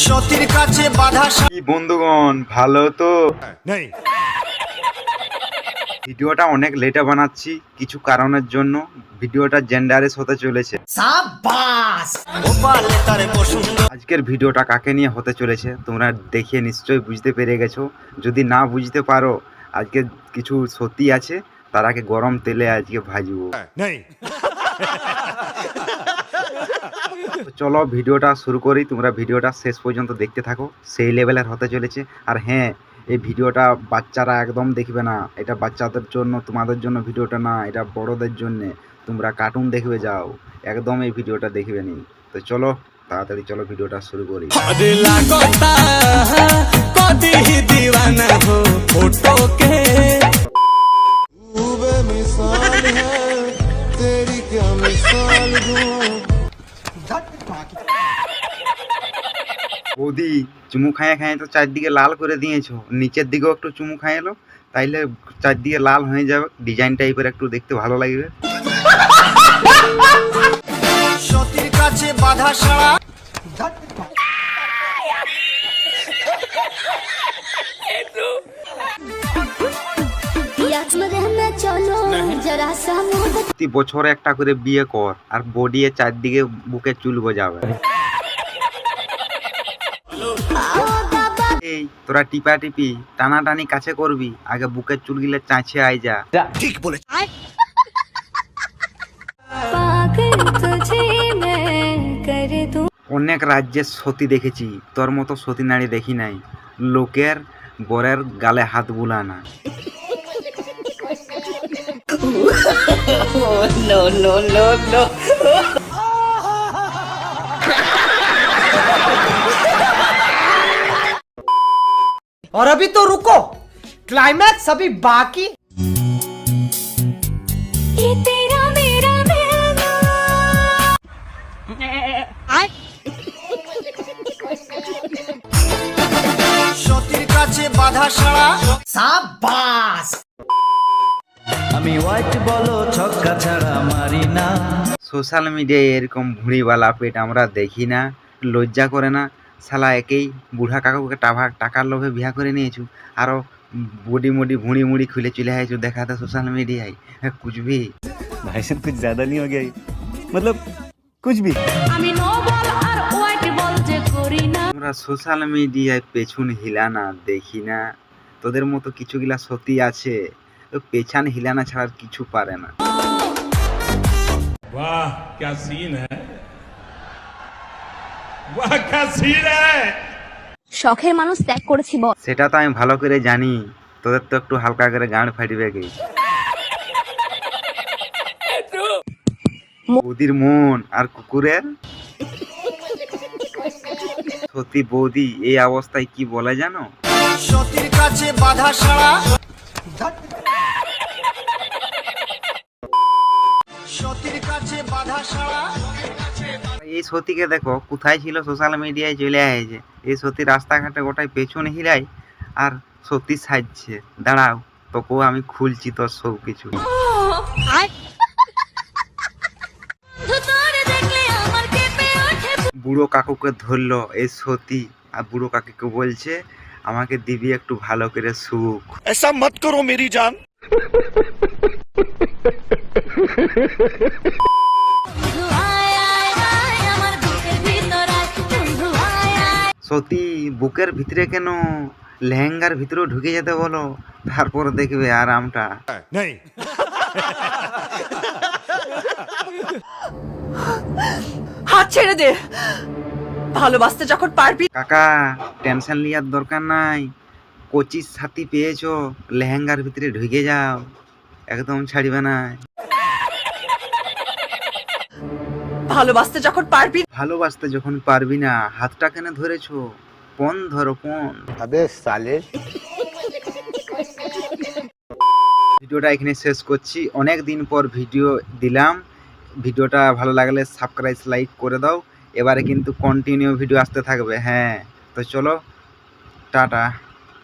সতীর কাছে বাধা। কি বন্ধুগণ, ভালো তো? ভিডিওটা অনেক লেটে বানাচ্ছি কিছু কারণের জন্য। ভিডিওটা জেন্ডারেস হতে চলেছে। আজকের ভিডিওটা কাকে নিয়ে হতে চলেছে তোমরা দেখে নিশ্চয়ই বুঝতে পেরে গেছো। যদি না বুঝতে পারো, আজকে কিছু সতী আছে, তারাকে গরম তেলে আজকে ভাজবো। চলো ভিডিওটা শুরু করি, তোমরা ভিডিওটা শেষ পর্যন্ত দেখতে থাকো, সেই লেভেলের হতে চলেছে। আর হ্যাঁ, এই ভিডিওটা বাচ্চারা একদম দেখবে না, এটা বাচ্চাদের জন্য, তোমাদের জন্য ভিডিওটা না, এটা বড়দের জন্য। তোমরা কার্টুন দেখবে যাও, একদম এই ভিডিওটা দেখবে নি। তো চলো তাড়াতাড়ি চলো ভিডিওটা শুরু করি। বৌদি, চুমু খাইয়ে খাইয়ে তো চারদিকে লাল করে দিয়েছো, নিচের দিকেও একটু চুমু খাইয়ে এলো, তাইলে চারদিকে লাল হয়ে যাবে, ডিজাইন টাইপের একটু দেখতে ভালো লাগবে। সতীর কাছে বাধা সারা। প্রতি বছরে একটা করে বিয়ে কর, আর বডি এর চারদিকে বুকে চুল গজাবে। এই তোরা টিপা টিপি টানাটানি কাছে করবি, আগে বুকের চুলগুলো চাঁচে আই যা। ঠিক বলে। অনেক রাজ্যের সতী দেখেছি, তোর মতো সতী নারী দেখি নাই। লোকের বরের গালে হাত বুলানা। और अभी तो रुको, क्लाइमैक्स अभी बाकी। ये तेरा मेरा मिलना। সতীর কাছে বাধা সারা। সাবাস। আমি হোয়াইট বলো ছক্কা ছাড়া মারি না। সোশ্যাল মিডিয়ায় এরকম ভুঁড়িওয়ালা পেট আমরা দেখি না, লজ্জা করে না? শালা একেই বুড়া কাকুকে টাকার লোভে বিয়া করে নিয়েছু, আরো বডি মডি ভুঁড়ি মুড়ি খুলে চলে আসছো দেখাতে সোশ্যাল মিডিয়ায়। कुछ भी भाई साहब, कुछ ज्यादा नहीं हो गया ये? मतलब कुछ भी। আমি নো বল আর হোয়াইট বল যে করি না। আমরা সোশ্যাল মিডিয়ায় পেছন হিলানা দেখি না, তোদের মতো কিছুগুলা সতী আছে তো পেছন হিলানা ছাড়া আর কিছু পারে না। वाह क्या सीन है, वाह क्या सीन है। শখের মানুষ ত্যাগ করেছি বল। সেটা তো আমি ভালো করে জানি, তোদের তো একটু হালকা করে গাঁড় ফাটবে কি। বৌদির মন আর কুকুরের। সত্যি বৌদি এই অবস্থায় কি বলে জানো? সতীর কাছে বাধা সারা। সতীর কাছে বাধা সারা। এই সতীকে দেখো কোথায় ছিল, সোশ্যাল মিডিয়ায় চলে আসছে। এই সতী রাস্তাঘাটে গোটাই পেছনে হিলাই আর সতী সাজছে। দাঁড়াও তোকেও আমি খুলছি তোর সব কিছু। বুড়ো কাকুকে ধরলো এই সতী, আর বুড়ো কাকুকে বলছে আমাকে দিবি একটু ভালো করে সুখ। ऐसा मत करो मेरी जान। সতী বুকের ভিতরে কেন, লেহেঙ্গার ভিতরেও ঢুকে যেতে বলো, তারপর দেখবে আরামটা। হাত ছেড়ে দে, ভালোবাসতে যখন পারবি। কাকা টেনশন লিয়ার দরকার নাই, কোচির সাথী পেয়েছো, লেহেঙ্গার ভিতরে ঢুকে যাও, একদম ছাড়বে না। ভালোবাসতে যখন পারবি, ভালোবাসতে যখন পারবি না, হাতটা কেন ধরেছো? পণ ধরো পণ। अबे साले। ভিডিওটা এখানে শেষ করছি, অনেক দিন পর ভিডিও দিলাম। ভিডিওটা ভালো লাগলে সাবস্ক্রাইব লাইক করে দাও। এবারে কিন্তু কন্টিনিউ ভিডিও আসতে থাকবে। হ্যাঁ তো চলো টাটা।